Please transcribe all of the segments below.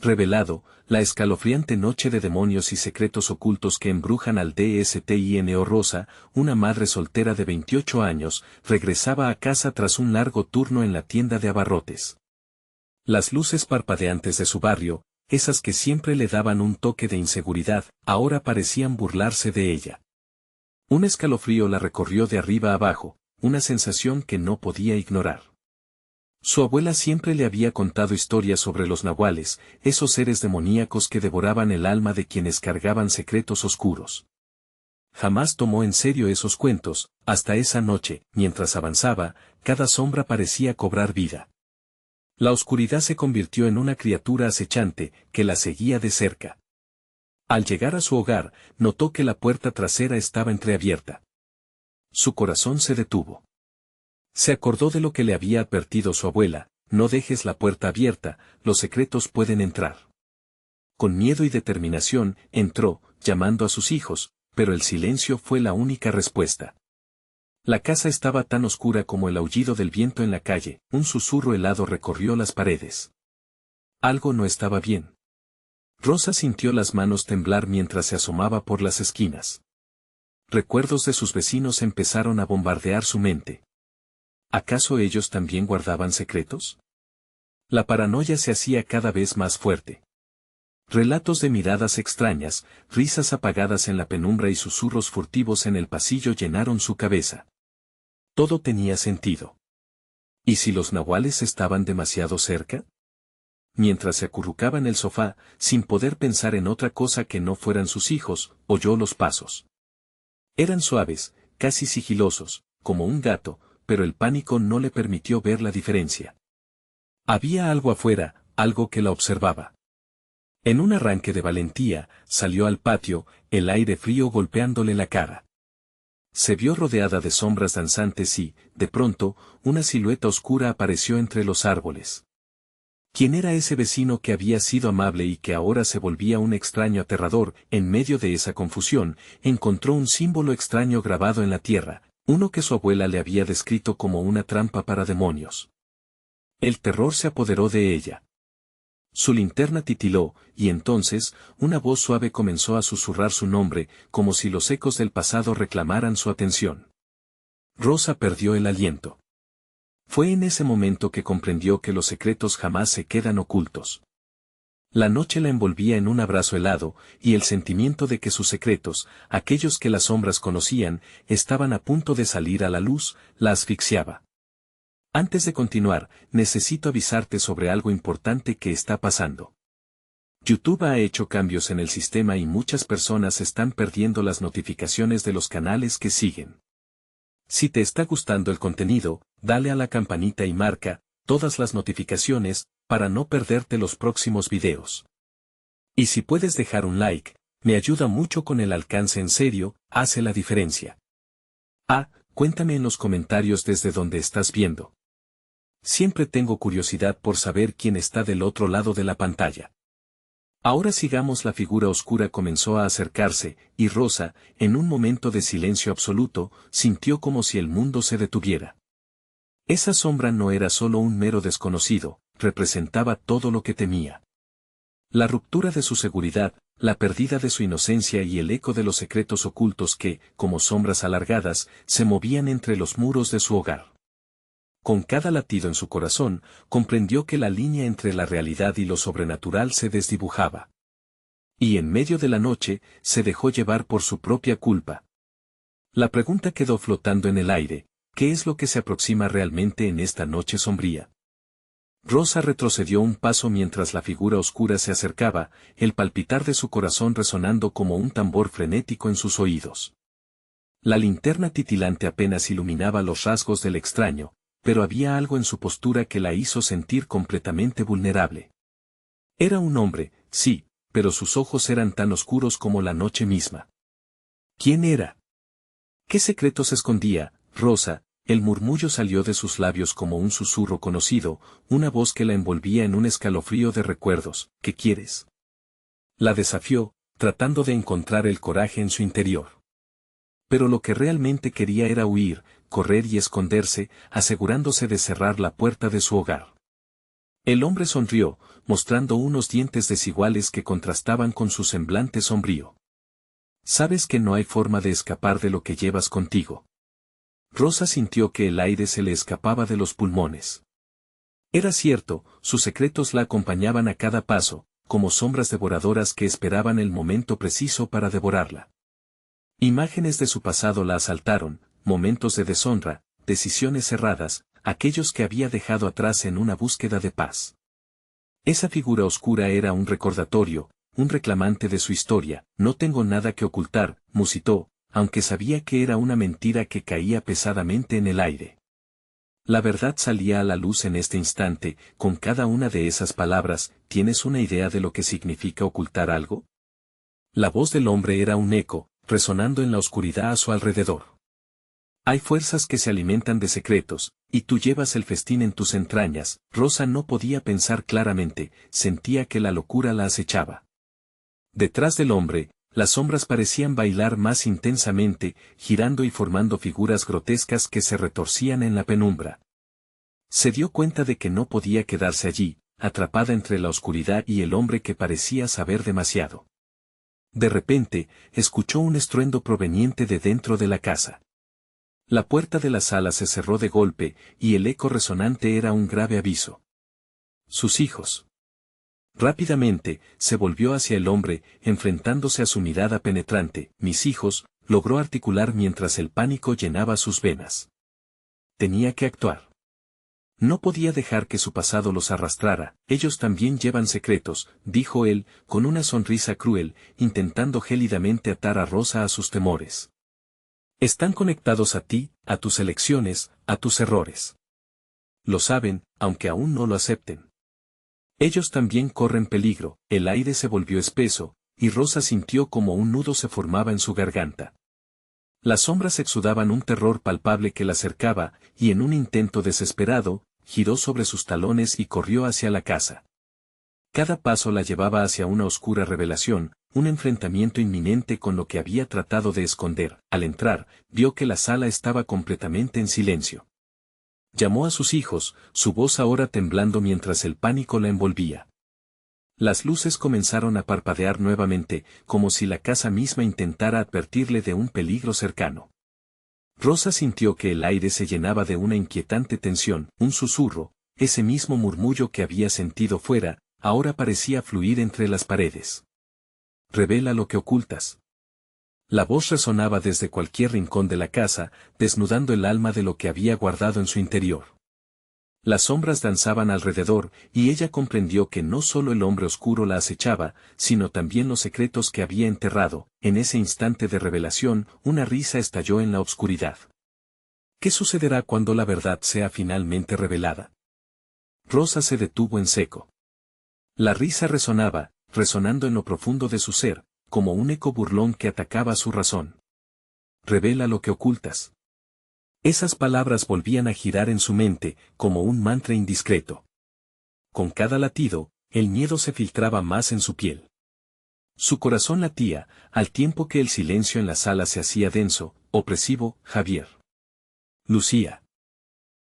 Revelado, la escalofriante noche de demonios y secretos ocultos que embrujan al DSTINO. Rosa, una madre soltera de 28 años, regresaba a casa tras un largo turno en la tienda de abarrotes. Las luces parpadeantes de su barrio, esas que siempre le daban un toque de inseguridad, ahora parecían burlarse de ella. Un escalofrío la recorrió de arriba a abajo, una sensación que no podía ignorar. Su abuela siempre le había contado historias sobre los nahuales, esos seres demoníacos que devoraban el alma de quienes cargaban secretos oscuros. Jamás tomó en serio esos cuentos, hasta esa noche, mientras avanzaba, cada sombra parecía cobrar vida. La oscuridad se convirtió en una criatura acechante, que la seguía de cerca. Al llegar a su hogar, notó que la puerta trasera estaba entreabierta. Su corazón se detuvo. Se acordó de lo que le había advertido su abuela: no dejes la puerta abierta, los secretos pueden entrar. Con miedo y determinación, entró, llamando a sus hijos, pero el silencio fue la única respuesta. La casa estaba tan oscura como el aullido del viento en la calle, un susurro helado recorrió las paredes. Algo no estaba bien. Rosa sintió las manos temblar mientras se asomaba por las esquinas. Recuerdos de sus vecinos empezaron a bombardear su mente. ¿Acaso ellos también guardaban secretos? La paranoia se hacía cada vez más fuerte. Relatos de miradas extrañas, risas apagadas en la penumbra y susurros furtivos en el pasillo llenaron su cabeza. Todo tenía sentido. ¿Y si los nahuales estaban demasiado cerca? Mientras se acurrucaba en el sofá, sin poder pensar en otra cosa que no fueran sus hijos, oyó los pasos. Eran suaves, casi sigilosos, como un gato, pero el pánico no le permitió ver la diferencia. Había algo afuera, algo que la observaba. En un arranque de valentía, salió al patio, el aire frío golpeándole la cara. Se vio rodeada de sombras danzantes y, de pronto, una silueta oscura apareció entre los árboles. ¿Quién era ese vecino que había sido amable y que ahora se volvía un extraño aterrador? En medio de esa confusión, encontró un símbolo extraño grabado en la tierra, uno que su abuela le había descrito como una trampa para demonios. El terror se apoderó de ella. Su linterna titiló, y entonces, una voz suave comenzó a susurrar su nombre, como si los ecos del pasado reclamaran su atención. Rosa perdió el aliento. Fue en ese momento que comprendió que los secretos jamás se quedan ocultos. La noche la envolvía en un abrazo helado, y el sentimiento de que sus secretos, aquellos que las sombras conocían, estaban a punto de salir a la luz, la asfixiaba. Antes de continuar, necesito avisarte sobre algo importante que está pasando. YouTube ha hecho cambios en el sistema y muchas personas están perdiendo las notificaciones de los canales que siguen. Si te está gustando el contenido, dale a la campanita y marca todas las notificaciones, para no perderte los próximos videos. Y si puedes dejar un like, me ayuda mucho con el alcance. En serio, hace la diferencia. Cuéntame en los comentarios desde donde estás viendo. Siempre tengo curiosidad por saber quién está del otro lado de la pantalla. Ahora sigamos. La figura oscura comenzó a acercarse, y Rosa, en un momento de silencio absoluto, sintió como si el mundo se detuviera. Esa sombra no era solo un mero desconocido, representaba todo lo que temía. La ruptura de su seguridad, la pérdida de su inocencia y el eco de los secretos ocultos que, como sombras alargadas, se movían entre los muros de su hogar. Con cada latido en su corazón, comprendió que la línea entre la realidad y lo sobrenatural se desdibujaba. Y en medio de la noche, se dejó llevar por su propia culpa. La pregunta quedó flotando en el aire: ¿qué es lo que se aproxima realmente en esta noche sombría? Rosa retrocedió un paso mientras la figura oscura se acercaba, el palpitar de su corazón resonando como un tambor frenético en sus oídos. La linterna titilante apenas iluminaba los rasgos del extraño, pero había algo en su postura que la hizo sentir completamente vulnerable. Era un hombre, sí, pero sus ojos eran tan oscuros como la noche misma. ¿Quién era? ¿Qué secretos escondía? Rosa. El murmullo salió de sus labios como un susurro conocido, una voz que la envolvía en un escalofrío de recuerdos. ¿Qué quieres? La desafió, tratando de encontrar el coraje en su interior. Pero lo que realmente quería era huir, correr y esconderse, asegurándose de cerrar la puerta de su hogar. El hombre sonrió, mostrando unos dientes desiguales que contrastaban con su semblante sombrío. Sabes que no hay forma de escapar de lo que llevas contigo. Rosa sintió que el aire se le escapaba de los pulmones. Era cierto, sus secretos la acompañaban a cada paso, como sombras devoradoras que esperaban el momento preciso para devorarla. Imágenes de su pasado la asaltaron, momentos de deshonra, decisiones erradas, aquellos que había dejado atrás en una búsqueda de paz. Esa figura oscura era un recordatorio, un reclamante de su historia. No tengo nada que ocultar, musitó, aunque sabía que era una mentira que caía pesadamente en el aire. La verdad salía a la luz en este instante, con cada una de esas palabras. ¿Tienes una idea de lo que significa ocultar algo? La voz del hombre era un eco, resonando en la oscuridad a su alrededor. Hay fuerzas que se alimentan de secretos, y tú llevas el festín en tus entrañas. Rosa no podía pensar claramente, sentía que la locura la acechaba. Detrás del hombre, las sombras parecían bailar más intensamente, girando y formando figuras grotescas que se retorcían en la penumbra. Se dio cuenta de que no podía quedarse allí, atrapada entre la oscuridad y el hombre que parecía saber demasiado. De repente, escuchó un estruendo proveniente de dentro de la casa. La puerta de la sala se cerró de golpe, y el eco resonante era un grave aviso. Sus hijos. Rápidamente, se volvió hacia el hombre, enfrentándose a su mirada penetrante. Mis hijos, logró articular mientras el pánico llenaba sus venas. Tenía que actuar. No podía dejar que su pasado los arrastrara. Ellos también llevan secretos, dijo él, con una sonrisa cruel, intentando gélidamente atar a Rosa a sus temores. Están conectados a ti, a tus elecciones, a tus errores. Lo saben, aunque aún no lo acepten. Ellos también corren peligro. El aire se volvió espeso, y Rosa sintió como un nudo se formaba en su garganta. Las sombras exudaban un terror palpable que la cercaba, y en un intento desesperado, giró sobre sus talones y corrió hacia la casa. Cada paso la llevaba hacia una oscura revelación, un enfrentamiento inminente con lo que había tratado de esconder. Al entrar, vio que la sala estaba completamente en silencio. Llamó a sus hijos, su voz ahora temblando mientras el pánico la envolvía. Las luces comenzaron a parpadear nuevamente, como si la casa misma intentara advertirle de un peligro cercano. Rosa sintió que el aire se llenaba de una inquietante tensión, un susurro, ese mismo murmullo que había sentido fuera, ahora parecía fluir entre las paredes. Revela lo que ocultas. La voz resonaba desde cualquier rincón de la casa, desnudando el alma de lo que había guardado en su interior. Las sombras danzaban alrededor, y ella comprendió que no solo el hombre oscuro la acechaba, sino también los secretos que había enterrado. En ese instante de revelación, una risa estalló en la oscuridad. ¿Qué sucederá cuando la verdad sea finalmente revelada? Rosa se detuvo en seco. La risa resonaba, resonando en lo profundo de su ser, como un eco burlón que atacaba su razón. Revela lo que ocultas. Esas palabras volvían a girar en su mente, como un mantra indiscreto. Con cada latido, el miedo se filtraba más en su piel. Su corazón latía, al tiempo que el silencio en la sala se hacía denso, opresivo. Javier. Lucía.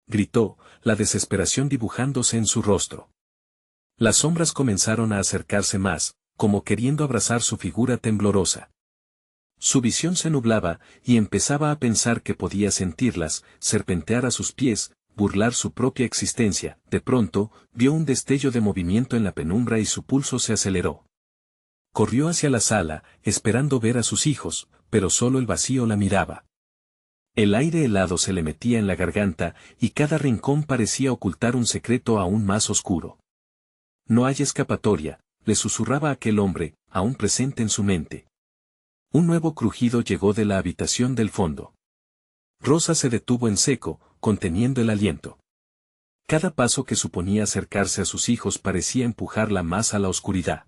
Gritó, la desesperación dibujándose en su rostro. Las sombras comenzaron a acercarse más, como queriendo abrazar su figura temblorosa. Su visión se nublaba, y empezaba a pensar que podía sentirlas, serpentear a sus pies, burlar su propia existencia. De pronto, vio un destello de movimiento en la penumbra y su pulso se aceleró. Corrió hacia la sala, esperando ver a sus hijos, pero solo el vacío la miraba. El aire helado se le metía en la garganta, y cada rincón parecía ocultar un secreto aún más oscuro. No hay escapatoria, le susurraba aquel hombre, aún presente en su mente. Un nuevo crujido llegó de la habitación del fondo. Rosa se detuvo en seco, conteniendo el aliento. Cada paso que suponía acercarse a sus hijos parecía empujarla más a la oscuridad.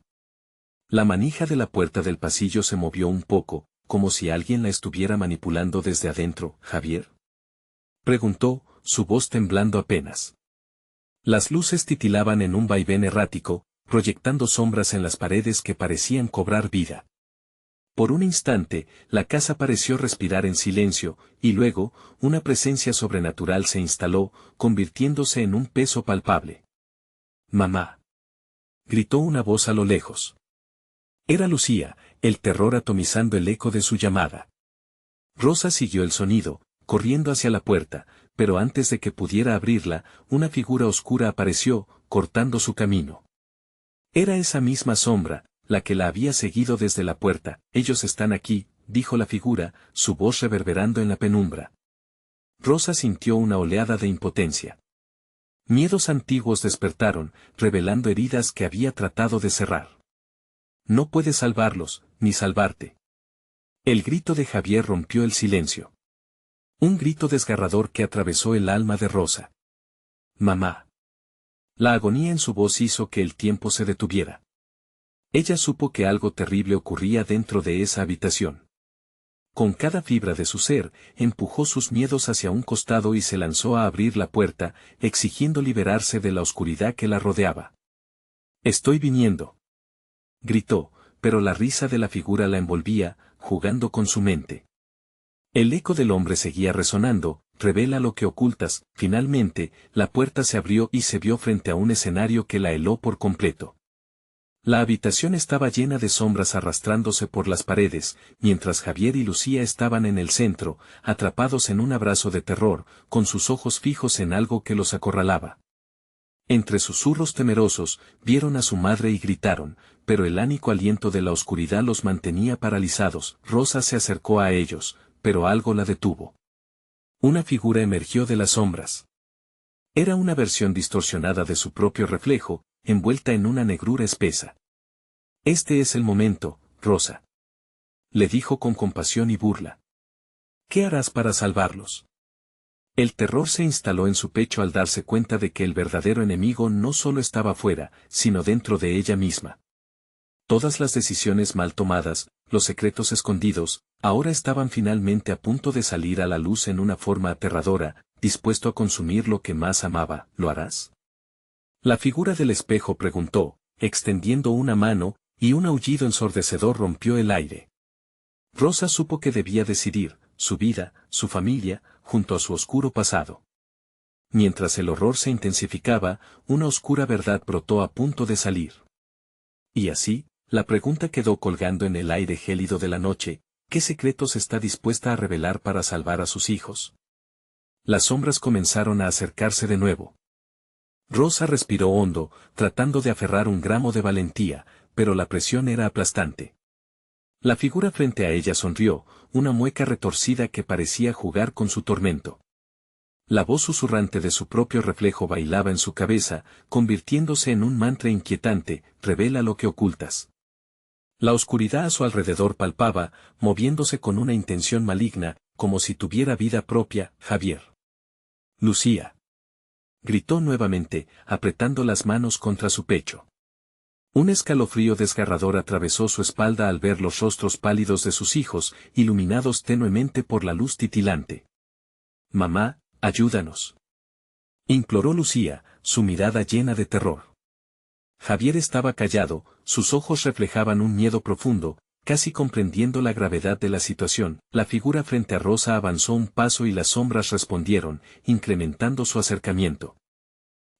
La manija de la puerta del pasillo se movió un poco, como si alguien la estuviera manipulando desde adentro. ¿Javier? Preguntó, su voz temblando apenas. Las luces titilaban en un vaivén errático, proyectando sombras en las paredes que parecían cobrar vida. Por un instante, la casa pareció respirar en silencio, y luego, una presencia sobrenatural se instaló, convirtiéndose en un peso palpable. Mamá. Gritó una voz a lo lejos. Era Lucía, el terror atomizando el eco de su llamada. Rosa siguió el sonido, corriendo hacia la puerta, pero antes de que pudiera abrirla, una figura oscura apareció, cortando su camino. Era esa misma sombra, la que la había seguido desde la puerta. Ellos están aquí, dijo la figura, su voz reverberando en la penumbra. Rosa sintió una oleada de impotencia. Miedos antiguos despertaron, revelando heridas que había tratado de cerrar. No puedes salvarlos, ni salvarte. El grito de Javier rompió el silencio. Un grito desgarrador que atravesó el alma de Rosa. Mamá. La agonía en su voz hizo que el tiempo se detuviera. Ella supo que algo terrible ocurría dentro de esa habitación. Con cada fibra de su ser, empujó sus miedos hacia un costado y se lanzó a abrir la puerta, exigiendo liberarse de la oscuridad que la rodeaba. «Estoy viniendo», gritó, pero la risa de la figura la envolvía, jugando con su mente. El eco del hombre seguía resonando, «Revela lo que ocultas». Finalmente, la puerta se abrió y se vio frente a un escenario que la heló por completo. La habitación estaba llena de sombras arrastrándose por las paredes, mientras Javier y Lucía estaban en el centro, atrapados en un abrazo de terror, con sus ojos fijos en algo que los acorralaba. Entre susurros temerosos, vieron a su madre y gritaron, pero el ánico aliento de la oscuridad los mantenía paralizados. Rosa se acercó a ellos, pero algo la detuvo. Una figura emergió de las sombras. Era una versión distorsionada de su propio reflejo, envuelta en una negrura espesa. «Este es el momento, Rosa», le dijo con compasión y burla. «¿Qué harás para salvarlos?». El terror se instaló en su pecho al darse cuenta de que el verdadero enemigo no solo estaba fuera, sino dentro de ella misma. Todas las decisiones mal tomadas, los secretos escondidos, ahora estaban finalmente a punto de salir a la luz en una forma aterradora, dispuesto a consumir lo que más amaba. «¿Lo harás?». La figura del espejo preguntó, extendiendo una mano, y un aullido ensordecedor rompió el aire. Rosa supo que debía decidir, su vida, su familia, junto a su oscuro pasado. Mientras el horror se intensificaba, una oscura verdad brotó a punto de salir. Y así, la pregunta quedó colgando en el aire gélido de la noche: ¿qué secretos está dispuesta a revelar para salvar a sus hijos? Las sombras comenzaron a acercarse de nuevo. Rosa respiró hondo, tratando de aferrar un gramo de valentía, pero la presión era aplastante. La figura frente a ella sonrió, una mueca retorcida que parecía jugar con su tormento. La voz susurrante de su propio reflejo bailaba en su cabeza, convirtiéndose en un mantra inquietante: «Revela lo que ocultas». La oscuridad a su alrededor palpaba, moviéndose con una intención maligna, como si tuviera vida propia. «Javier». «Lucía», gritó nuevamente, apretando las manos contra su pecho. Un escalofrío desgarrador atravesó su espalda al ver los rostros pálidos de sus hijos, iluminados tenuemente por la luz titilante. «Mamá, ayúdanos», imploró Lucía, su mirada llena de terror. Javier estaba callado, sus ojos reflejaban un miedo profundo, casi comprendiendo la gravedad de la situación. La figura frente a Rosa avanzó un paso y las sombras respondieron, incrementando su acercamiento.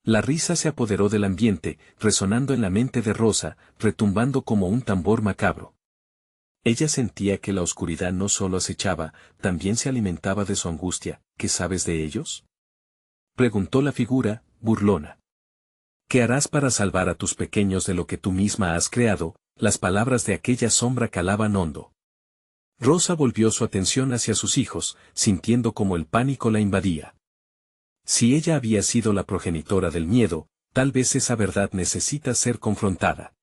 La risa se apoderó del ambiente, resonando en la mente de Rosa, retumbando como un tambor macabro. Ella sentía que la oscuridad no solo acechaba, también se alimentaba de su angustia. «¿Qué sabes de ellos?», preguntó la figura, burlona. «¿Qué harás para salvar a tus pequeños de lo que tú misma has creado?». Las palabras de aquella sombra calaban hondo. Rosa volvió su atención hacia sus hijos, sintiendo como el pánico la invadía. Si ella había sido la progenitora del miedo, tal vez esa verdad necesita ser confrontada.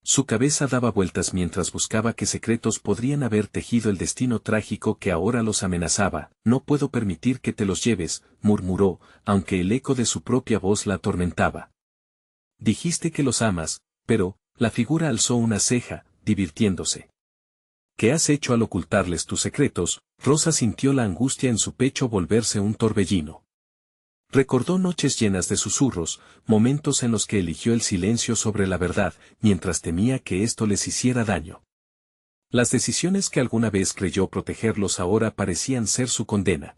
Su cabeza daba vueltas mientras buscaba qué secretos podrían haber tejido el destino trágico que ahora los amenazaba. «No puedo permitir que te los lleves», murmuró, aunque el eco de su propia voz la atormentaba. «Dijiste que los amas, pero», la figura alzó una ceja, divirtiéndose. «¿Qué has hecho al ocultarles tus secretos?». Rosa sintió la angustia en su pecho volverse un torbellino. Recordó noches llenas de susurros, momentos en los que eligió el silencio sobre la verdad, mientras temía que esto les hiciera daño. Las decisiones que alguna vez creyó protegerlos ahora parecían ser su condena.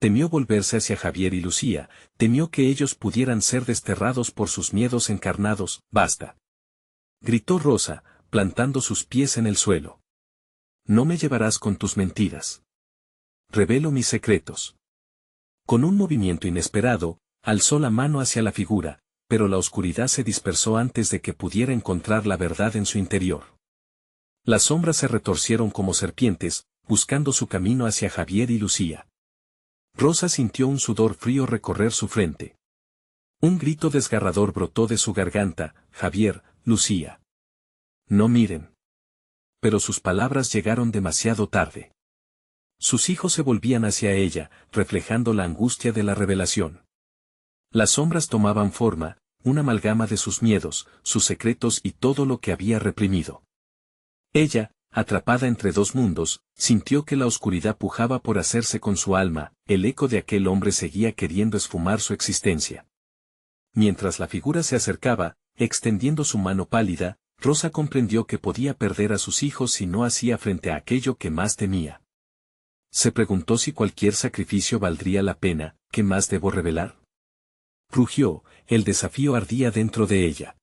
Temió volverse hacia Javier y Lucía, temió que ellos pudieran ser desterrados por sus miedos encarnados. «Basta», gritó Rosa, plantando sus pies en el suelo. «No me llevarás con tus mentiras. Revelo mis secretos». Con un movimiento inesperado, alzó la mano hacia la figura, pero la oscuridad se dispersó antes de que pudiera encontrar la verdad en su interior. Las sombras se retorcieron como serpientes, buscando su camino hacia Javier y Lucía. Rosa sintió un sudor frío recorrer su frente. Un grito desgarrador brotó de su garganta: «Javier, Lucía. No miren». Pero sus palabras llegaron demasiado tarde. Sus hijos se volvían hacia ella, reflejando la angustia de la revelación. Las sombras tomaban forma, una amalgama de sus miedos, sus secretos y todo lo que había reprimido. Ella, atrapada entre dos mundos, sintió que la oscuridad pujaba por hacerse con su alma, el eco de aquel hombre seguía queriendo esfumar su existencia. Mientras la figura se acercaba, extendiendo su mano pálida, Rosa comprendió que podía perder a sus hijos si no hacía frente a aquello que más temía. Se preguntó si cualquier sacrificio valdría la pena. ¿Qué más debo revelar?, rugió, el desafío ardía dentro de ella.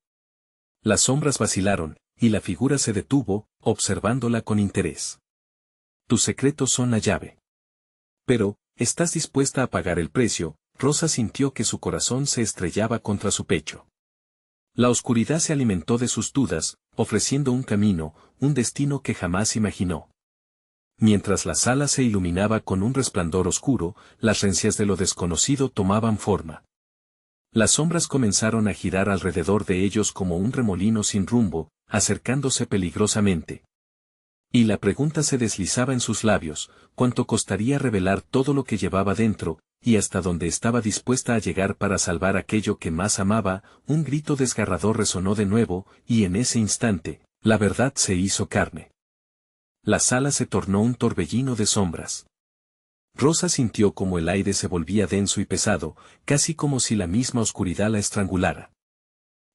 Las sombras vacilaron, y la figura se detuvo, observándola con interés. «Tus secretos son la llave. Pero, ¿estás dispuesta a pagar el precio?». Rosa sintió que su corazón se estrellaba contra su pecho. La oscuridad se alimentó de sus dudas, ofreciendo un camino, un destino que jamás imaginó. Mientras la sala se iluminaba con un resplandor oscuro, las rencillas de lo desconocido tomaban forma. Las sombras comenzaron a girar alrededor de ellos como un remolino sin rumbo, acercándose peligrosamente. Y la pregunta se deslizaba en sus labios: ¿cuánto costaría revelar todo lo que llevaba dentro, y hasta dónde estaba dispuesta a llegar para salvar aquello que más amaba? Un grito desgarrador resonó de nuevo, y en ese instante, la verdad se hizo carne. La sala se tornó un torbellino de sombras. Rosa sintió como el aire se volvía denso y pesado, casi como si la misma oscuridad la estrangulara.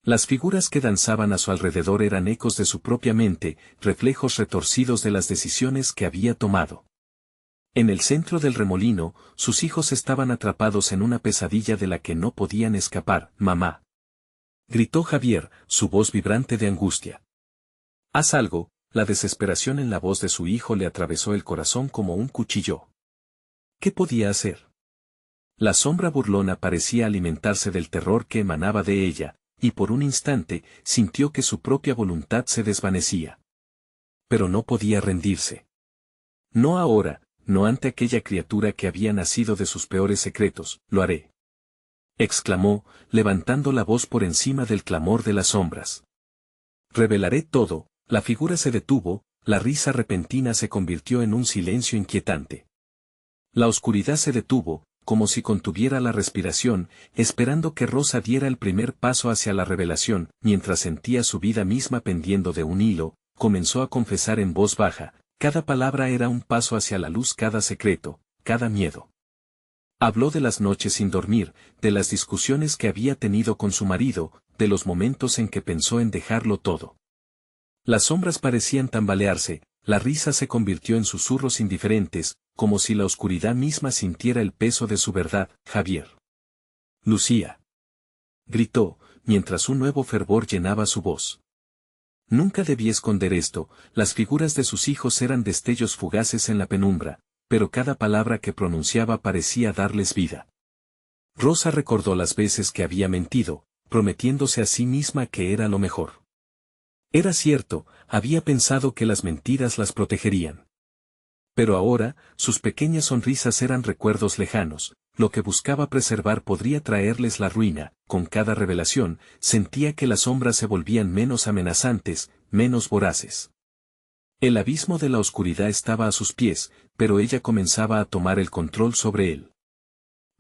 Las figuras que danzaban a su alrededor eran ecos de su propia mente, reflejos retorcidos de las decisiones que había tomado. En el centro del remolino, sus hijos estaban atrapados en una pesadilla de la que no podían escapar. «Mamá», gritó Javier, su voz vibrante de angustia. «Haz algo». La desesperación en la voz de su hijo le atravesó el corazón como un cuchillo. ¿Qué podía hacer? La sombra burlona parecía alimentarse del terror que emanaba de ella, y por un instante sintió que su propia voluntad se desvanecía. Pero no podía rendirse. No ahora, no ante aquella criatura que había nacido de sus peores secretos. «Lo haré», exclamó, levantando la voz por encima del clamor de las sombras. «Revelaré todo». La figura se detuvo, la risa repentina se convirtió en un silencio inquietante. La oscuridad se detuvo, como si contuviera la respiración, esperando que Rosa diera el primer paso hacia la revelación. Mientras sentía su vida misma pendiendo de un hilo, comenzó a confesar en voz baja: cada palabra era un paso hacia la luz, cada secreto, cada miedo. Habló de las noches sin dormir, de las discusiones que había tenido con su marido, de los momentos en que pensó en dejarlo todo. Las sombras parecían tambalearse, la risa se convirtió en susurros indiferentes, como si la oscuridad misma sintiera el peso de su verdad. «Javier. Lucía», gritó, mientras un nuevo fervor llenaba su voz. Nunca debí esconder esto. Las figuras de sus hijos eran destellos fugaces en la penumbra, pero cada palabra que pronunciaba parecía darles vida. Rosa recordó las veces que había mentido, prometiéndose a sí misma que era lo mejor. Era cierto, había pensado que las mentiras las protegerían. Pero ahora, sus pequeñas sonrisas eran recuerdos lejanos, lo que buscaba preservar podría traerles la ruina. Con cada revelación, sentía que las sombras se volvían menos amenazantes, menos voraces. El abismo de la oscuridad estaba a sus pies, pero ella comenzaba a tomar el control sobre él.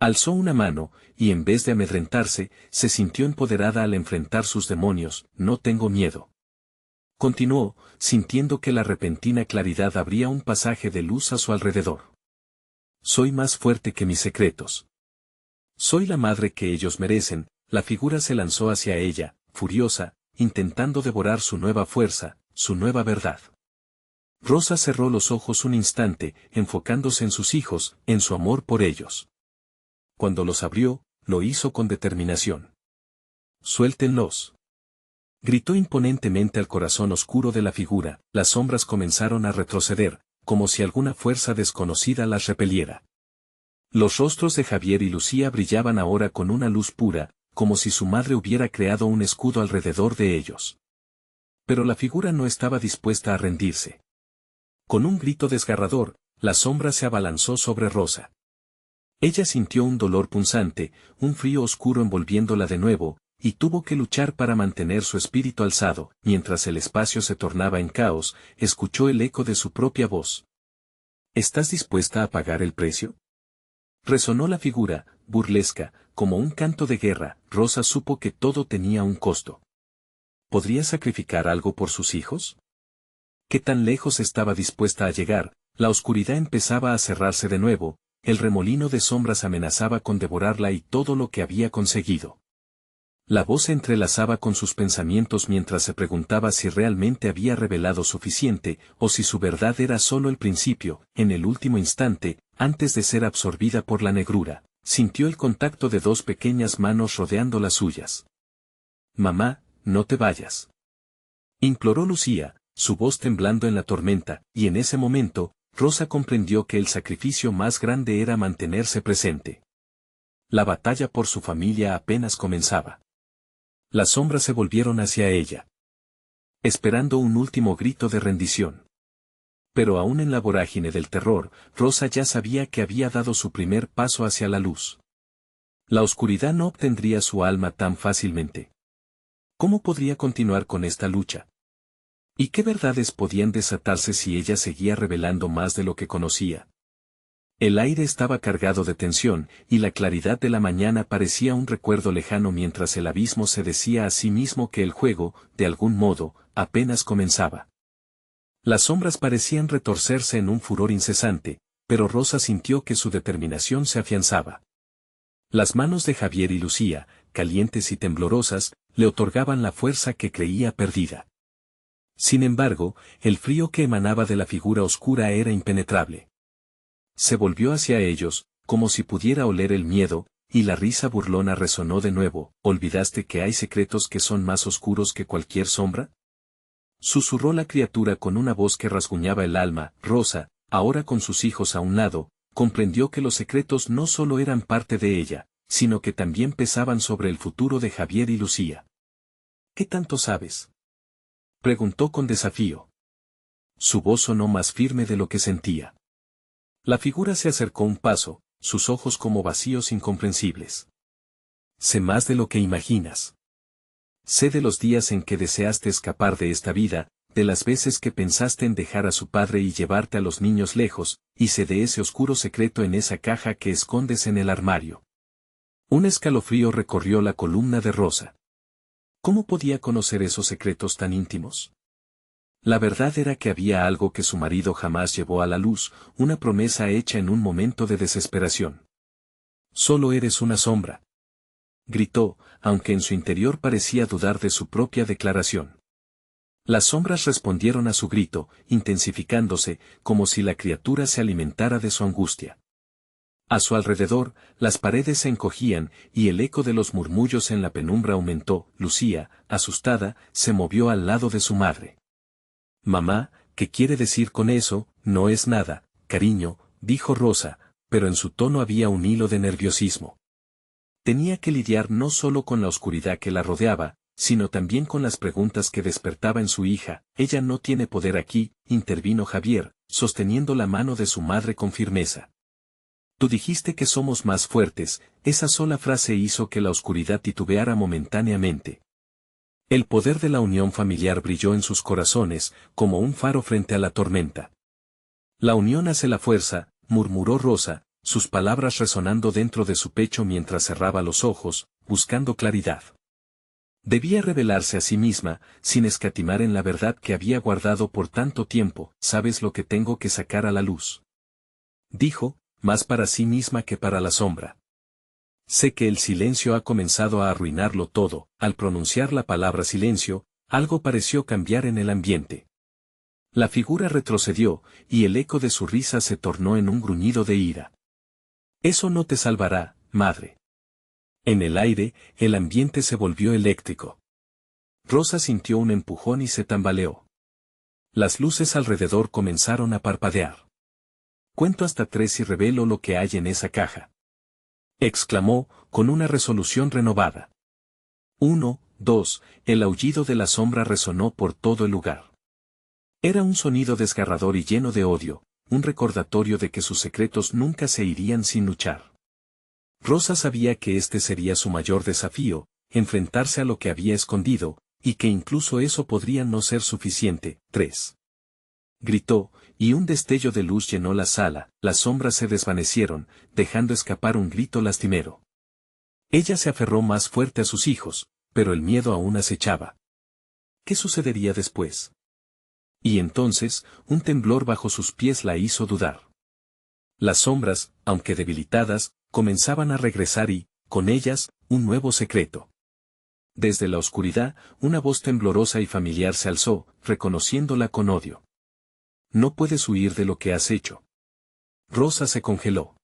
Alzó una mano, y en vez de amedrentarse, se sintió empoderada al enfrentar sus demonios. «No tengo miedo», continuó, sintiendo que la repentina claridad abría un pasaje de luz a su alrededor. «Soy más fuerte que mis secretos. Soy la madre que ellos merecen». La figura se lanzó hacia ella, furiosa, intentando devorar su nueva fuerza, su nueva verdad. Rosa cerró los ojos un instante, enfocándose en sus hijos, en su amor por ellos. Cuando los abrió, lo hizo con determinación. «Suéltenlos», gritó imponentemente al corazón oscuro de la figura. Las sombras comenzaron a retroceder, como si alguna fuerza desconocida las repeliera. Los rostros de Javier y Lucía brillaban ahora con una luz pura, como si su madre hubiera creado un escudo alrededor de ellos. Pero la figura no estaba dispuesta a rendirse. Con un grito desgarrador, la sombra se abalanzó sobre Rosa. Ella sintió un dolor punzante, un frío oscuro envolviéndola de nuevo, y tuvo que luchar para mantener su espíritu alzado. Mientras el espacio se tornaba en caos, escuchó el eco de su propia voz. ¿Estás dispuesta a pagar el precio? Resonó la figura, burlesca, como un canto de guerra. Rosa supo que todo tenía un costo. ¿Podría sacrificar algo por sus hijos? ¿Qué tan lejos estaba dispuesta a llegar? La oscuridad empezaba a cerrarse de nuevo, el remolino de sombras amenazaba con devorarla y todo lo que había conseguido. La voz se entrelazaba con sus pensamientos mientras se preguntaba si realmente había revelado suficiente, o si su verdad era solo el principio. En el último instante, antes de ser absorbida por la negrura, sintió el contacto de dos pequeñas manos rodeando las suyas. «Mamá, no te vayas», imploró Lucía, su voz temblando en la tormenta, y en ese momento, Rosa comprendió que el sacrificio más grande era mantenerse presente. La batalla por su familia apenas comenzaba. Las sombras se volvieron hacia ella, esperando un último grito de rendición. Pero aún en la vorágine del terror, Rosa ya sabía que había dado su primer paso hacia la luz. La oscuridad no obtendría su alma tan fácilmente. ¿Cómo podría continuar con esta lucha? ¿Y qué verdades podían desatarse si ella seguía revelando más de lo que conocía? El aire estaba cargado de tensión, y la claridad de la mañana parecía un recuerdo lejano mientras el abismo se decía a sí mismo que el juego, de algún modo, apenas comenzaba. Las sombras parecían retorcerse en un furor incesante, pero Rosa sintió que su determinación se afianzaba. Las manos de Javier y Lucía, calientes y temblorosas, le otorgaban la fuerza que creía perdida. Sin embargo, el frío que emanaba de la figura oscura era impenetrable. Se volvió hacia ellos, como si pudiera oler el miedo, y la risa burlona resonó de nuevo. ¿Olvidaste que hay secretos que son más oscuros que cualquier sombra? Susurró la criatura con una voz que rasguñaba el alma. Rosa, ahora con sus hijos a un lado, comprendió que los secretos no solo eran parte de ella, sino que también pesaban sobre el futuro de Javier y Lucía. ¿Qué tanto sabes?, preguntó con desafío. Su voz sonó más firme de lo que sentía. La figura se acercó un paso, sus ojos como vacíos incomprensibles. Sé más de lo que imaginas. Sé de los días en que deseaste escapar de esta vida, de las veces que pensaste en dejar a su padre y llevarte a los niños lejos, y sé de ese oscuro secreto en esa caja que escondes en el armario. Un escalofrío recorrió la columna de Rosa. ¿Cómo podía conocer esos secretos tan íntimos? La verdad era que había algo que su marido jamás llevó a la luz, una promesa hecha en un momento de desesperación. «Solo eres una sombra», gritó, aunque en su interior parecía dudar de su propia declaración. Las sombras respondieron a su grito, intensificándose, como si la criatura se alimentara de su angustia. A su alrededor, las paredes se encogían, y el eco de los murmullos en la penumbra aumentó. Lucía, asustada, se movió al lado de su madre. «Mamá, ¿qué quiere decir con eso? No es nada, cariño», dijo Rosa, pero en su tono había un hilo de nerviosismo. Tenía que lidiar no solo con la oscuridad que la rodeaba, sino también con las preguntas que despertaba en su hija. «Ella no tiene poder aquí», intervino Javier, sosteniendo la mano de su madre con firmeza. «Tú dijiste que somos más fuertes», esa sola frase hizo que la oscuridad titubeara momentáneamente. El poder de la unión familiar brilló en sus corazones, como un faro frente a la tormenta. «La unión hace la fuerza», murmuró Rosa, sus palabras resonando dentro de su pecho mientras cerraba los ojos, buscando claridad. Debía revelarse a sí misma, sin escatimar en la verdad que había guardado por tanto tiempo. «¿Sabes lo que tengo que sacar a la luz?», dijo, más para sí misma que para la sombra. «Sé que el silencio ha comenzado a arruinarlo todo». Al pronunciar la palabra silencio, algo pareció cambiar en el ambiente. La figura retrocedió, y el eco de su risa se tornó en un gruñido de ira. «Eso no te salvará», madre. En el aire, el ambiente se volvió eléctrico. Rosa sintió un empujón y se tambaleó. Las luces alrededor comenzaron a parpadear. Cuento hasta 3 y revelo lo que hay en esa caja. Exclamó, con una resolución renovada. 1, 2, el aullido de la sombra resonó por todo el lugar. Era un sonido desgarrador y lleno de odio, un recordatorio de que sus secretos nunca se irían sin luchar. Rosa sabía que este sería su mayor desafío, enfrentarse a lo que había escondido, y que incluso eso podría no ser suficiente. 3. Gritó, y un destello de luz llenó la sala, las sombras se desvanecieron, dejando escapar un grito lastimero. Ella se aferró más fuerte a sus hijos, pero el miedo aún acechaba. ¿Qué sucedería después? Y entonces, un temblor bajo sus pies la hizo dudar. Las sombras, aunque debilitadas, comenzaban a regresar y, con ellas, un nuevo secreto. Desde la oscuridad, una voz temblorosa y familiar se alzó, reconociéndola con odio. No puedes huir de lo que has hecho. Rosa se congeló.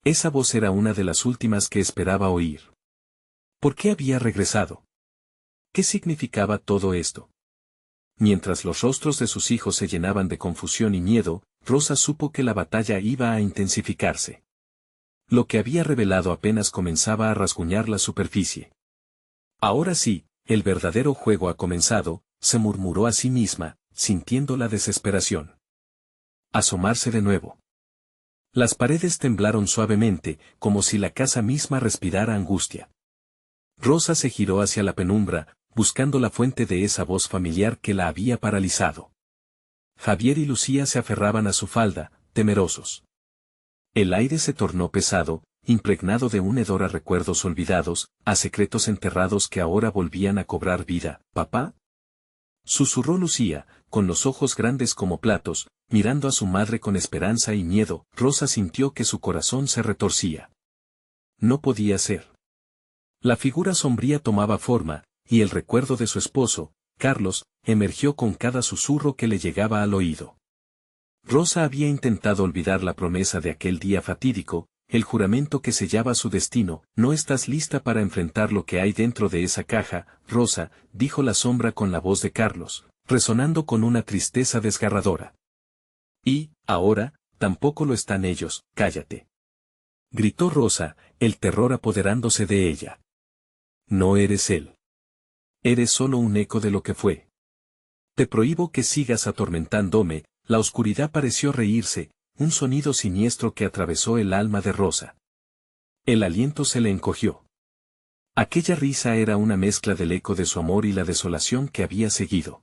Esa voz era una de las últimas que esperaba oír. ¿Por qué había regresado? ¿Qué significaba todo esto? Mientras los rostros de sus hijos se llenaban de confusión y miedo, Rosa supo que la batalla iba a intensificarse. Lo que había revelado apenas comenzaba a rasguñar la superficie. Ahora sí, el verdadero juego ha comenzado, se murmuró a sí misma, sintiendo la desesperación. Asomarse de nuevo. Las paredes temblaron suavemente, como si la casa misma respirara angustia. Rosa se giró hacia la penumbra, buscando la fuente de esa voz familiar que la había paralizado. Javier y Lucía se aferraban a su falda, temerosos. El aire se tornó pesado, impregnado de un hedor a recuerdos olvidados, a secretos enterrados que ahora volvían a cobrar vida. ¿Papá? Susurró Lucía, con los ojos grandes como platos, mirando a su madre con esperanza y miedo. Rosa sintió que su corazón se retorcía. No podía ser. La figura sombría tomaba forma, y el recuerdo de su esposo, Carlos, emergió con cada susurro que le llegaba al oído. Rosa había intentado olvidar la promesa de aquel día fatídico, el juramento que sellaba su destino. ¿No estás lista para enfrentar lo que hay dentro de esa caja, Rosa?, dijo la sombra con la voz de Carlos, resonando con una tristeza desgarradora. Y, ahora, tampoco lo están ellos. Cállate. Gritó Rosa, el terror apoderándose de ella. No eres él. Eres solo un eco de lo que fue. Te prohíbo que sigas atormentándome. La oscuridad pareció reírse, un sonido siniestro que atravesó el alma de Rosa. El aliento se le encogió. Aquella risa era una mezcla del eco de su amor y la desolación que había seguido.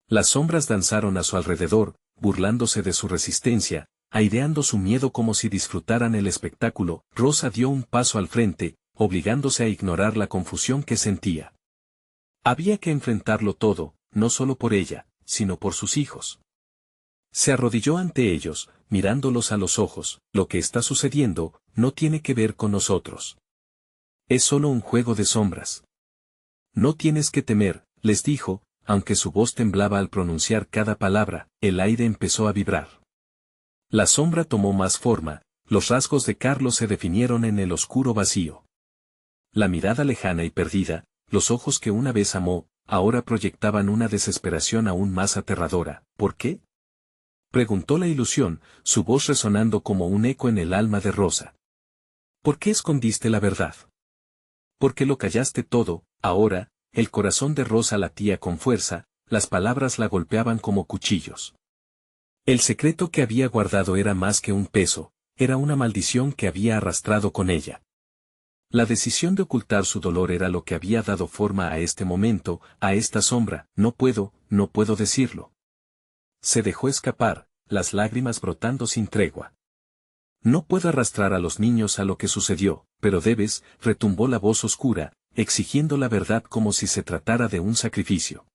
Las sombras danzaron a su alrededor, burlándose de su resistencia, aireando su miedo como si disfrutaran el espectáculo. Rosa dio un paso al frente, obligándose a ignorar la confusión que sentía. Había que enfrentarlo todo, no solo por ella, sino por sus hijos. Se arrodilló ante ellos, mirándolos a los ojos. Lo que está sucediendo, no tiene que ver con nosotros. Es solo un juego de sombras. No tienes que temer, les dijo, aunque su voz temblaba al pronunciar cada palabra. El aire empezó a vibrar. La sombra tomó más forma, los rasgos de Carlos se definieron en el oscuro vacío. La mirada lejana y perdida, los ojos que una vez amó, ahora proyectaban una desesperación aún más aterradora. ¿Por qué?, preguntó la ilusión, su voz resonando como un eco en el alma de Rosa. ¿Por qué escondiste la verdad? ¿Por qué lo callaste todo? Ahora, el corazón de Rosa latía con fuerza, las palabras la golpeaban como cuchillos. El secreto que había guardado era más que un peso, era una maldición que había arrastrado con ella. La decisión de ocultar su dolor era lo que había dado forma a este momento, a esta sombra. No puedo decirlo. Se dejó escapar, las lágrimas brotando sin tregua. No puedo arrastrar a los niños a lo que sucedió, pero debes, retumbó la voz oscura, exigiendo la verdad como si se tratara de un sacrificio.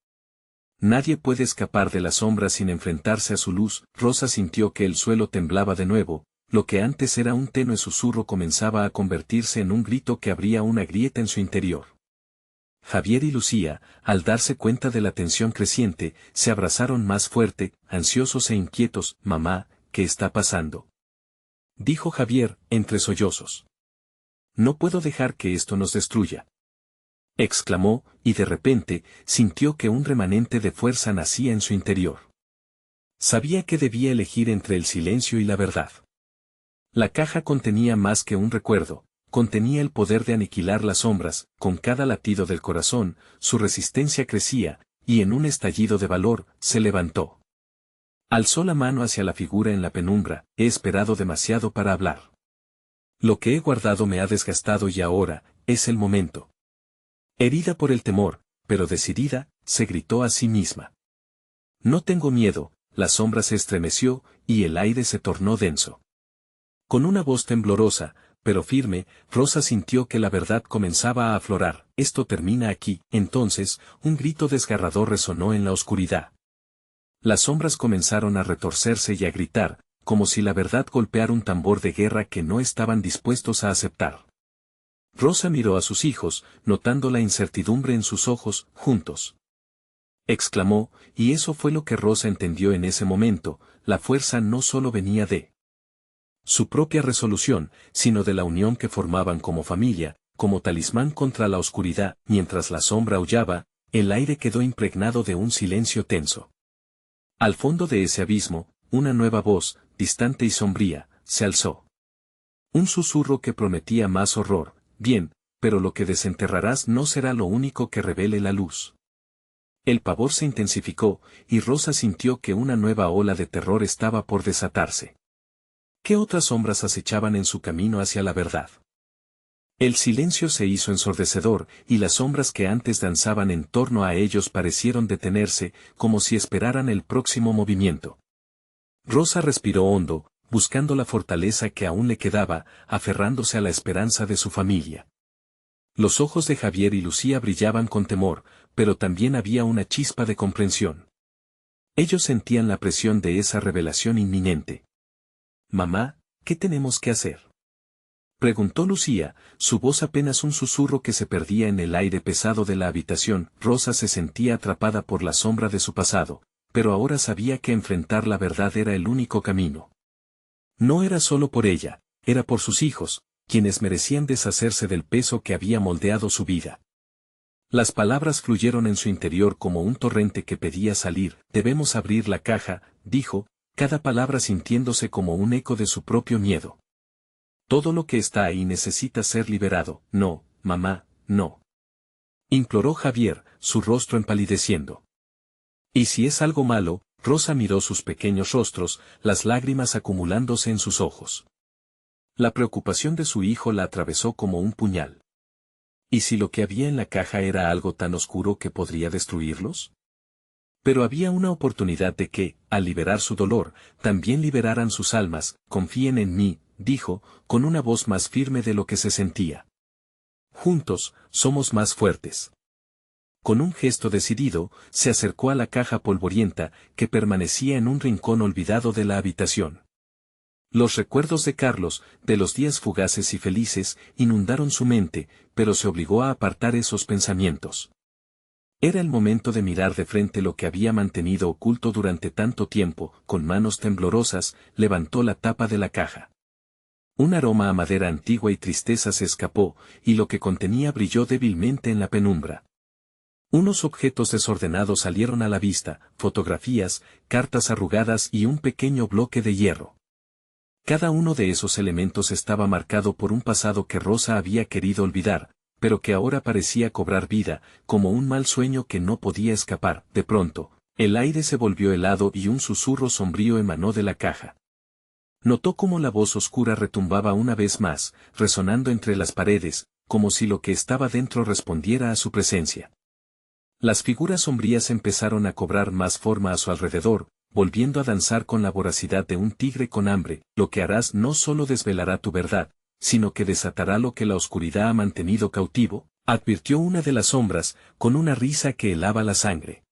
Nadie puede escapar de la sombra sin enfrentarse a su luz. Rosa sintió que el suelo temblaba de nuevo, lo que antes era un tenue susurro comenzaba a convertirse en un grito que abría una grieta en su interior. Javier y Lucía, al darse cuenta de la tensión creciente, se abrazaron más fuerte, ansiosos e inquietos. Mamá, ¿qué está pasando?, dijo Javier, entre sollozos. No puedo dejar que esto nos destruya. Exclamó, y de repente, sintió que un remanente de fuerza nacía en su interior. Sabía que debía elegir entre el silencio y la verdad. La caja contenía más que un recuerdo, contenía el poder de aniquilar las sombras. Con cada latido del corazón, su resistencia crecía, y en un estallido de valor, se levantó. Alzó la mano hacia la figura en la penumbra. He esperado demasiado para hablar. Lo que he guardado me ha desgastado y ahora, es el momento. Herida por el temor, pero decidida, se gritó a sí misma. No tengo miedo. La sombra se estremeció, y el aire se tornó denso. Con una voz temblorosa, pero firme, Rosa sintió que la verdad comenzaba a aflorar. Esto termina aquí. Entonces, un grito desgarrador resonó en la oscuridad. Las sombras comenzaron a retorcerse y a gritar, como si la verdad golpeara un tambor de guerra que no estaban dispuestos a aceptar. Rosa miró a sus hijos, notando la incertidumbre en sus ojos. Juntos. Exclamó, y eso fue lo que Rosa entendió en ese momento. La fuerza no solo venía de su propia resolución, sino de la unión que formaban como familia, como talismán contra la oscuridad. Mientras la sombra aullaba, el aire quedó impregnado de un silencio tenso. Al fondo de ese abismo, una nueva voz, distante y sombría, se alzó. Un susurro que prometía más horror. Bien, pero lo que desenterrarás no será lo único que revele la luz. El pavor se intensificó, y Rosa sintió que una nueva ola de terror estaba por desatarse. ¿Qué otras sombras acechaban en su camino hacia la verdad? El silencio se hizo ensordecedor, y las sombras que antes danzaban en torno a ellos parecieron detenerse, como si esperaran el próximo movimiento. Rosa respiró hondo, buscando la fortaleza que aún le quedaba, aferrándose a la esperanza de su familia. Los ojos de Javier y Lucía brillaban con temor, pero también había una chispa de comprensión. Ellos sentían la presión de esa revelación inminente. «Mamá, ¿qué tenemos que hacer?», preguntó Lucía, su voz apenas un susurro que se perdía en el aire pesado de la habitación. Rosa se sentía atrapada por la sombra de su pasado, pero ahora sabía que enfrentar la verdad era el único camino. No era solo por ella, era por sus hijos, quienes merecían deshacerse del peso que había moldeado su vida. Las palabras fluyeron en su interior como un torrente que pedía salir. «Debemos abrir la caja», dijo, cada palabra sintiéndose como un eco de su propio miedo. «Todo lo que está ahí necesita ser liberado». «No, mamá, no», imploró Javier, su rostro empalideciendo. «¿Y si es algo malo?». Rosa miró sus pequeños rostros, las lágrimas acumulándose en sus ojos. La preocupación de su hijo la atravesó como un puñal. ¿Y si lo que había en la caja era algo tan oscuro que podría destruirlos? Pero había una oportunidad de que, al liberar su dolor, también liberaran sus almas. «Confíen en mí», dijo, con una voz más firme de lo que se sentía. «Juntos, somos más fuertes». Con un gesto decidido, se acercó a la caja polvorienta, que permanecía en un rincón olvidado de la habitación. Los recuerdos de Carlos, de los días fugaces y felices, inundaron su mente, pero se obligó a apartar esos pensamientos. Era el momento de mirar de frente lo que había mantenido oculto durante tanto tiempo. Con manos temblorosas, levantó la tapa de la caja. Un aroma a madera antigua y tristeza se escapó, y lo que contenía brilló débilmente en la penumbra. Unos objetos desordenados salieron a la vista: fotografías, cartas arrugadas y un pequeño bloque de hierro. Cada uno de esos elementos estaba marcado por un pasado que Rosa había querido olvidar, pero que ahora parecía cobrar vida, como un mal sueño que no podía escapar. De pronto, el aire se volvió helado y un susurro sombrío emanó de la caja. Notó cómo la voz oscura retumbaba una vez más, resonando entre las paredes, como si lo que estaba dentro respondiera a su presencia. Las figuras sombrías empezaron a cobrar más forma a su alrededor, volviendo a danzar con la voracidad de un tigre con hambre. «Lo que harás no solo desvelará tu verdad, sino que desatará lo que la oscuridad ha mantenido cautivo», advirtió una de las sombras, con una risa que helaba la sangre.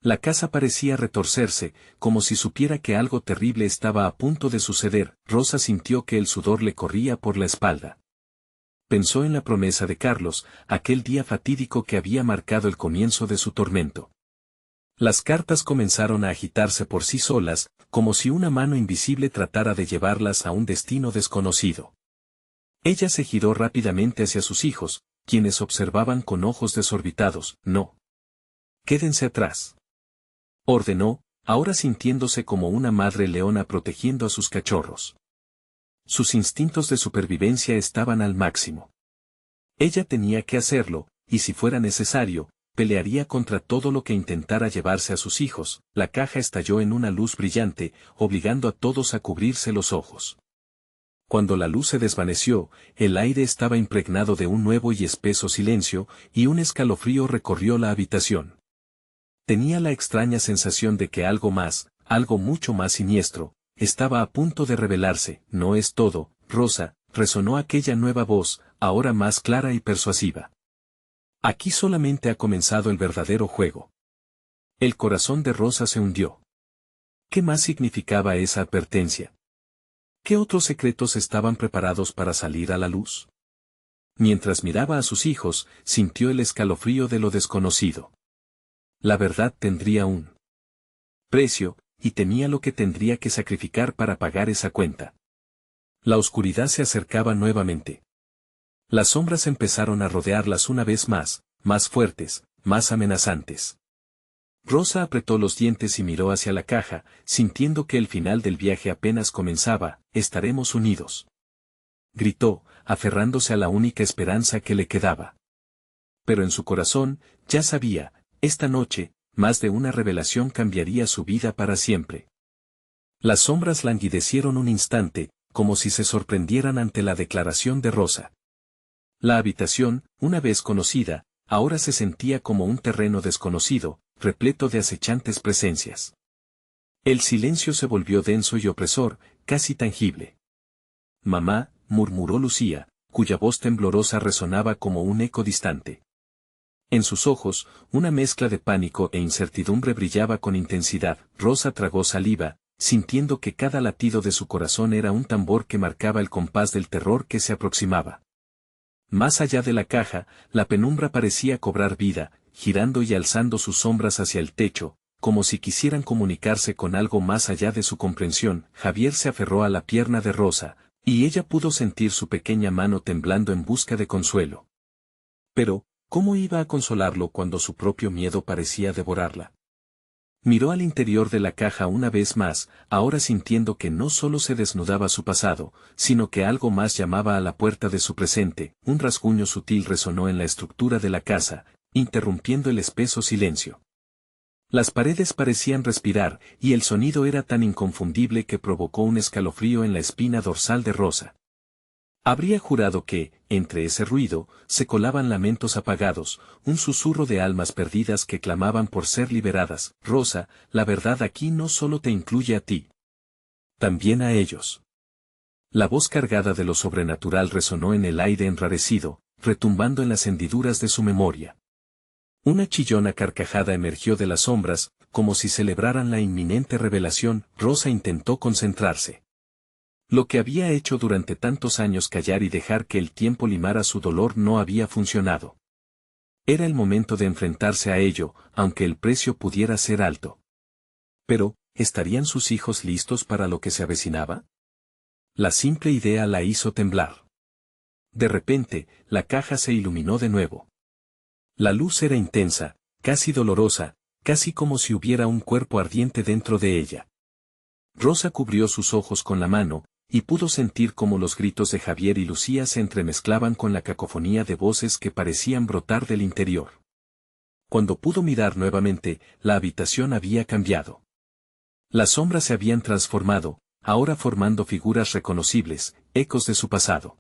La casa parecía retorcerse, como si supiera que algo terrible estaba a punto de suceder. Rosa sintió que el sudor le corría por la espalda. Pensó en la promesa de Carlos, aquel día fatídico que había marcado el comienzo de su tormento. Las cartas comenzaron a agitarse por sí solas, como si una mano invisible tratara de llevarlas a un destino desconocido. Ella se giró rápidamente hacia sus hijos, quienes observaban con ojos desorbitados. No. Quédense atrás. Ordenó, ahora sintiéndose como una madre leona protegiendo a sus cachorros. Sus instintos de supervivencia estaban al máximo. Ella tenía que hacerlo, y si fuera necesario, pelearía contra todo lo que intentara llevarse a sus hijos. La caja estalló en una luz brillante, obligando a todos a cubrirse los ojos. Cuando la luz se desvaneció, el aire estaba impregnado de un nuevo y espeso silencio, y un escalofrío recorrió la habitación. Tenía la extraña sensación de que algo más, algo mucho más siniestro, estaba a punto de revelarse. No es todo, Rosa, resonó aquella nueva voz, ahora más clara y persuasiva. Aquí solamente ha comenzado el verdadero juego. El corazón de Rosa se hundió. ¿Qué más significaba esa advertencia? ¿Qué otros secretos estaban preparados para salir a la luz? Mientras miraba a sus hijos, sintió el escalofrío de lo desconocido. La verdad tendría un precio, y temía lo que tendría que sacrificar para pagar esa cuenta. La oscuridad se acercaba nuevamente. Las sombras empezaron a rodearlas una vez más fuertes, más amenazantes. Rosa apretó los dientes y miró hacia la caja, sintiendo que el final del viaje apenas comenzaba. Estaremos unidos. Gritó, aferrándose a la única esperanza que le quedaba. Pero en su corazón, ya sabía, esta noche, más de una revelación cambiaría su vida para siempre. Las sombras languidecieron un instante, como si se sorprendieran ante la declaración de Rosa. La habitación, una vez conocida, ahora se sentía como un terreno desconocido, repleto de acechantes presencias. El silencio se volvió denso y opresor, casi tangible. Mamá, murmuró Lucía, cuya voz temblorosa resonaba como un eco distante. En sus ojos, una mezcla de pánico e incertidumbre brillaba con intensidad. Rosa tragó saliva, sintiendo que cada latido de su corazón era un tambor que marcaba el compás del terror que se aproximaba. Más allá de la caja, la penumbra parecía cobrar vida, girando y alzando sus sombras hacia el techo, como si quisieran comunicarse con algo más allá de su comprensión. Javier se aferró a la pierna de Rosa, y ella pudo sentir su pequeña mano temblando en busca de consuelo. Pero, ¿cómo iba a consolarlo cuando su propio miedo parecía devorarla? Miró al interior de la caja una vez más, ahora sintiendo que no solo se desnudaba su pasado, sino que algo más llamaba a la puerta de su presente. Un rasguño sutil resonó en la estructura de la casa, interrumpiendo el espeso silencio. Las paredes parecían respirar, y el sonido era tan inconfundible que provocó un escalofrío en la espina dorsal de Rosa. Habría jurado que, entre ese ruido, se colaban lamentos apagados, un susurro de almas perdidas que clamaban por ser liberadas. Rosa, la verdad aquí no solo te incluye a ti. También a ellos. La voz cargada de lo sobrenatural resonó en el aire enrarecido, retumbando en las hendiduras de su memoria. Una chillona carcajada emergió de las sombras, como si celebraran la inminente revelación. Rosa intentó concentrarse. Lo que había hecho durante tantos años, callar y dejar que el tiempo limara su dolor, no había funcionado. Era el momento de enfrentarse a ello, aunque el precio pudiera ser alto. Pero, ¿estarían sus hijos listos para lo que se avecinaba? La simple idea la hizo temblar. De repente, la caja se iluminó de nuevo. La luz era intensa, casi dolorosa, casi como si hubiera un cuerpo ardiente dentro de ella. Rosa cubrió sus ojos con la mano, y pudo sentir cómo los gritos de Javier y Lucía se entremezclaban con la cacofonía de voces que parecían brotar del interior. Cuando pudo mirar nuevamente, la habitación había cambiado. Las sombras se habían transformado, ahora formando figuras reconocibles, ecos de su pasado.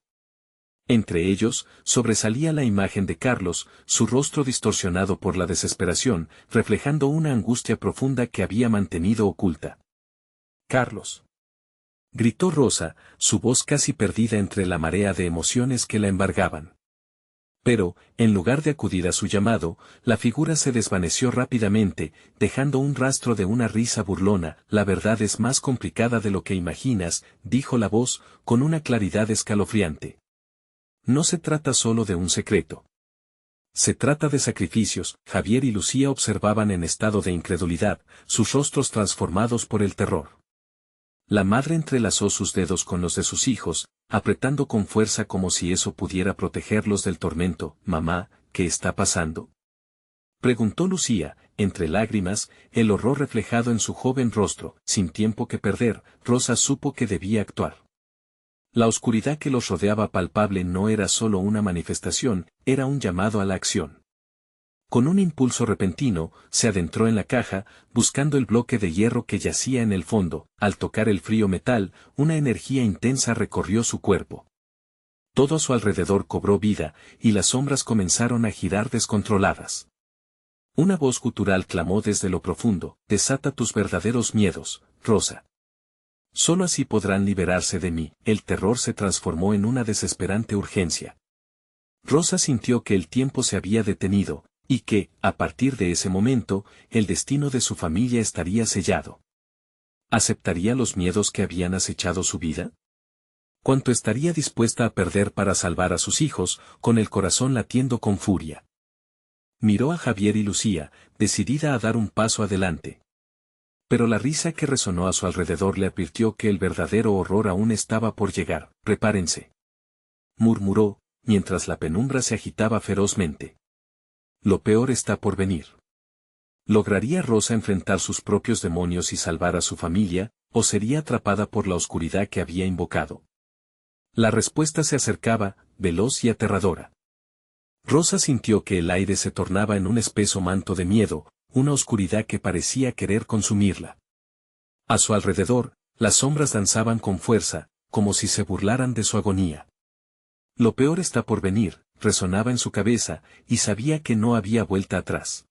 Entre ellos, sobresalía la imagen de Carlos, su rostro distorsionado por la desesperación, reflejando una angustia profunda que había mantenido oculta. «Carlos», gritó Rosa, su voz casi perdida entre la marea de emociones que la embargaban. Pero, en lugar de acudir a su llamado, la figura se desvaneció rápidamente, dejando un rastro de una risa burlona. «La verdad es más complicada de lo que imaginas», dijo la voz, con una claridad escalofriante. «No se trata solo de un secreto. Se trata de sacrificios». Javier y Lucía observaban en estado de incredulidad, sus rostros transformados por el terror. La madre entrelazó sus dedos con los de sus hijos, apretando con fuerza como si eso pudiera protegerlos del tormento. «Mamá, ¿qué está pasando?», preguntó Lucía, entre lágrimas, el horror reflejado en su joven rostro. Sin tiempo que perder, Rosa supo que debía actuar. La oscuridad que los rodeaba palpable no era solo una manifestación, era un llamado a la acción. Con un impulso repentino, se adentró en la caja, buscando el bloque de hierro que yacía en el fondo. Al tocar el frío metal, una energía intensa recorrió su cuerpo. Todo a su alrededor cobró vida, y las sombras comenzaron a girar descontroladas. Una voz gutural clamó desde lo profundo: «Desata tus verdaderos miedos, Rosa. Solo así podrán liberarse de mí». El terror se transformó en una desesperante urgencia. Rosa sintió que el tiempo se había detenido, y que, a partir de ese momento, el destino de su familia estaría sellado. ¿Aceptaría los miedos que habían acechado su vida? ¿Cuánto estaría dispuesta a perder para salvar a sus hijos, con el corazón latiendo con furia? Miró a Javier y Lucía, decidida a dar un paso adelante. Pero la risa que resonó a su alrededor le advirtió que el verdadero horror aún estaba por llegar. «Prepárense», murmuró, mientras la penumbra se agitaba ferozmente. «Lo peor está por venir». ¿Lograría Rosa enfrentar sus propios demonios y salvar a su familia, o sería atrapada por la oscuridad que había invocado? La respuesta se acercaba, veloz y aterradora. Rosa sintió que el aire se tornaba en un espeso manto de miedo, una oscuridad que parecía querer consumirla. A su alrededor, las sombras danzaban con fuerza, como si se burlaran de su agonía. «Lo peor está por venir», resonaba en su cabeza, y sabía que no había vuelta atrás.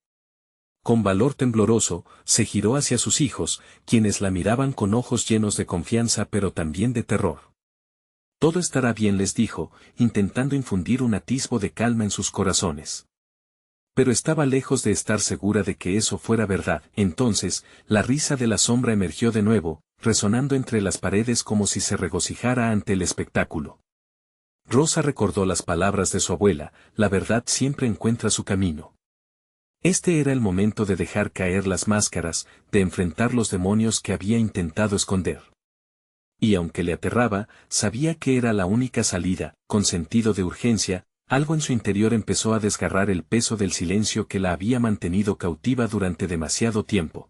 Con valor tembloroso, se giró hacia sus hijos, quienes la miraban con ojos llenos de confianza pero también de terror. «Todo estará bien», les dijo, intentando infundir un atisbo de calma en sus corazones. Pero estaba lejos de estar segura de que eso fuera verdad. Entonces, la risa de la sombra emergió de nuevo, resonando entre las paredes como si se regocijara ante el espectáculo. Rosa recordó las palabras de su abuela: «La verdad siempre encuentra su camino». Este era el momento de dejar caer las máscaras, de enfrentar los demonios que había intentado esconder. Y aunque le aterraba, sabía que era la única salida. Con sentido de urgencia, algo en su interior empezó a desgarrar el peso del silencio que la había mantenido cautiva durante demasiado tiempo.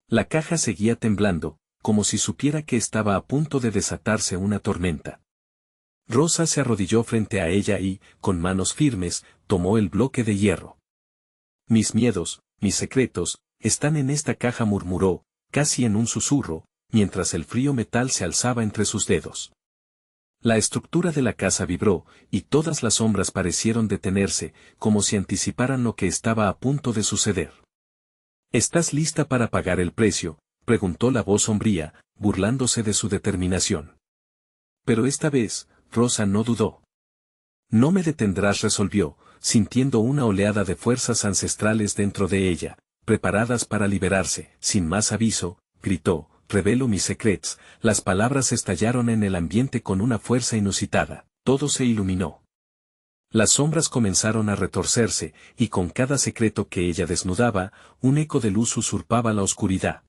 La caja seguía temblando, como si supiera que estaba a punto de desatarse una tormenta. Rosa se arrodilló frente a ella y, con manos firmes, tomó el bloque de hierro. «Mis miedos, mis secretos, están en esta caja», murmuró, casi en un susurro, mientras el frío metal se alzaba entre sus dedos. La estructura de la casa vibró, y todas las sombras parecieron detenerse, como si anticiparan lo que estaba a punto de suceder. «¿Estás lista para pagar el precio?», preguntó la voz sombría, burlándose de su determinación. Pero esta vez, Rosa no dudó. «No me detendrás», resolvió, sintiendo una oleada de fuerzas ancestrales dentro de ella, preparadas para liberarse. «Sin más aviso», gritó, «revelo mis secrets». Las palabras estallaron en el ambiente con una fuerza inusitada. Todo se iluminó. Las sombras comenzaron a retorcerse, y con cada secreto que ella desnudaba, un eco de luz usurpaba la oscuridad.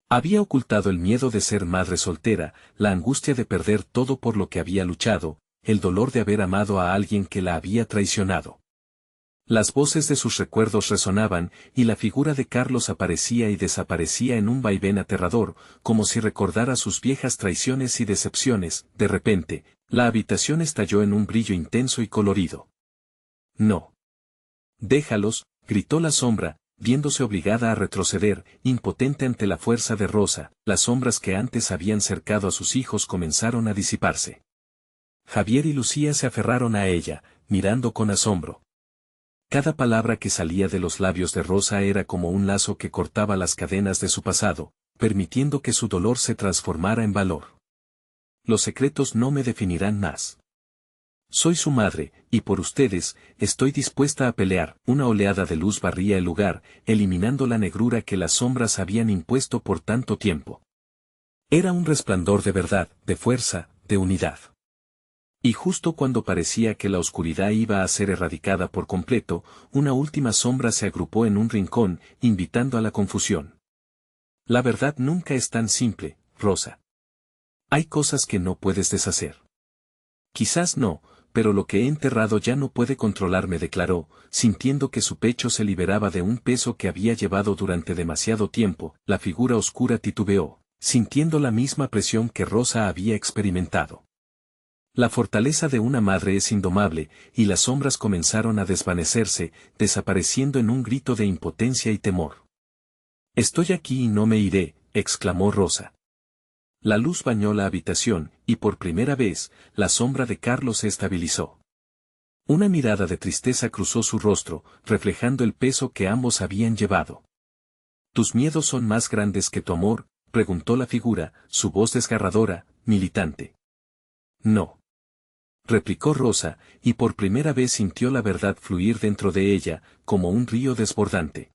Había ocultado el miedo de ser madre soltera, la angustia de perder todo por lo que había luchado, el dolor de haber amado a alguien que la había traicionado. Las voces de sus recuerdos resonaban, y la figura de Carlos aparecía y desaparecía en un vaivén aterrador, como si recordara sus viejas traiciones y decepciones. De repente, la habitación estalló en un brillo intenso y colorido. «No. Déjalos», gritó la sombra, viéndose obligada a retroceder, impotente ante la fuerza de Rosa. Las sombras que antes habían cercado a sus hijos comenzaron a disiparse. Javier y Lucía se aferraron a ella, mirando con asombro. Cada palabra que salía de los labios de Rosa era como un lazo que cortaba las cadenas de su pasado, permitiendo que su dolor se transformara en valor. «Los secretos no me definirán más. Soy su madre, y por ustedes, estoy dispuesta a pelear». Una oleada de luz barría el lugar, eliminando la negrura que las sombras habían impuesto por tanto tiempo. Era un resplandor de verdad, de fuerza, de unidad. Y justo cuando parecía que la oscuridad iba a ser erradicada por completo, una última sombra se agrupó en un rincón, invitando a la confusión. «La verdad nunca es tan simple, Rosa. Hay cosas que no puedes deshacer». Quizás no, pero lo que he enterrado ya no puede controlarme, declaró, sintiendo que su pecho se liberaba de un peso que había llevado durante demasiado tiempo. La figura oscura titubeó, sintiendo la misma presión que Rosa había experimentado. La fortaleza de una madre es indomable, y las sombras comenzaron a desvanecerse, desapareciendo en un grito de impotencia y temor. «Estoy aquí y no me iré», exclamó Rosa. La luz bañó la habitación, y por primera vez, la sombra de Carlos se estabilizó. Una mirada de tristeza cruzó su rostro, reflejando el peso que ambos habían llevado. «¿Tus miedos son más grandes que tu amor?», preguntó la figura, su voz desgarradora, militante. «No», replicó Rosa, y por primera vez sintió la verdad fluir dentro de ella, como un río desbordante.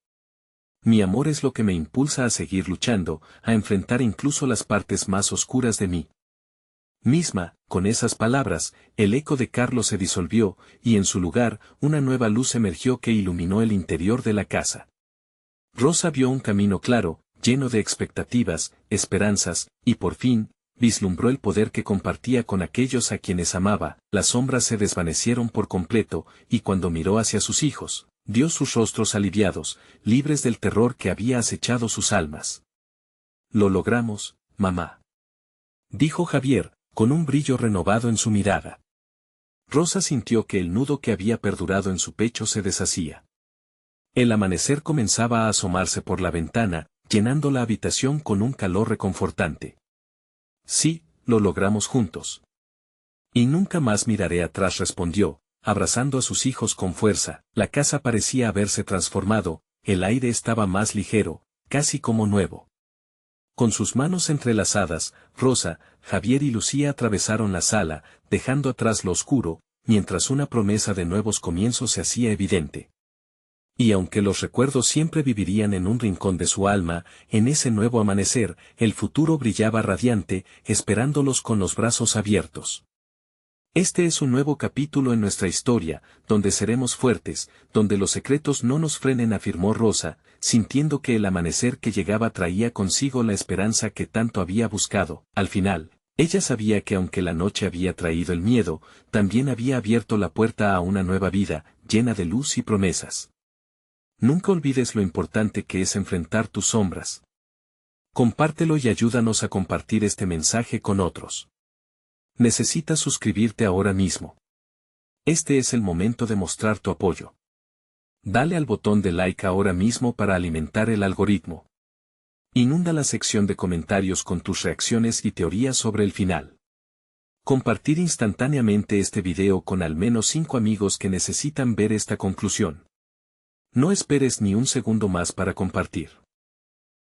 «Mi amor es lo que me impulsa a seguir luchando, a enfrentar incluso las partes más oscuras de mí misma». Con esas palabras, el eco de Carlos se disolvió, y en su lugar, una nueva luz emergió que iluminó el interior de la casa. Rosa vio un camino claro, lleno de expectativas, esperanzas, y por fin, vislumbró el poder que compartía con aquellos a quienes amaba. Las sombras se desvanecieron por completo, y cuando miró hacia sus hijos, vio sus rostros aliviados, libres del terror que había acechado sus almas. «Lo logramos, mamá», dijo Javier, con un brillo renovado en su mirada. Rosa sintió que el nudo que había perdurado en su pecho se deshacía. El amanecer comenzaba a asomarse por la ventana, llenando la habitación con un calor reconfortante. «Sí, lo logramos juntos. Y nunca más miraré atrás», respondió, abrazando a sus hijos con fuerza. La casa parecía haberse transformado, el aire estaba más ligero, casi como nuevo. Con sus manos entrelazadas, Rosa, Javier y Lucía atravesaron la sala, dejando atrás lo oscuro, mientras una promesa de nuevos comienzos se hacía evidente. Y aunque los recuerdos siempre vivirían en un rincón de su alma, en ese nuevo amanecer, el futuro brillaba radiante, esperándolos con los brazos abiertos. Este es un nuevo capítulo en nuestra historia, donde seremos fuertes, donde los secretos no nos frenen, afirmó Rosa, sintiendo que el amanecer que llegaba traía consigo la esperanza que tanto había buscado. Al final, ella sabía que aunque la noche había traído el miedo, también había abierto la puerta a una nueva vida, llena de luz y promesas. Nunca olvides lo importante que es enfrentar tus sombras. Compártelo y ayúdanos a compartir este mensaje con otros. Necesitas suscribirte ahora mismo. Este es el momento de mostrar tu apoyo. Dale al botón de like ahora mismo para alimentar el algoritmo. Inunda la sección de comentarios con tus reacciones y teorías sobre el final. Compartir instantáneamente este video con al menos 5 amigos que necesitan ver esta conclusión. No esperes ni un segundo más para compartir.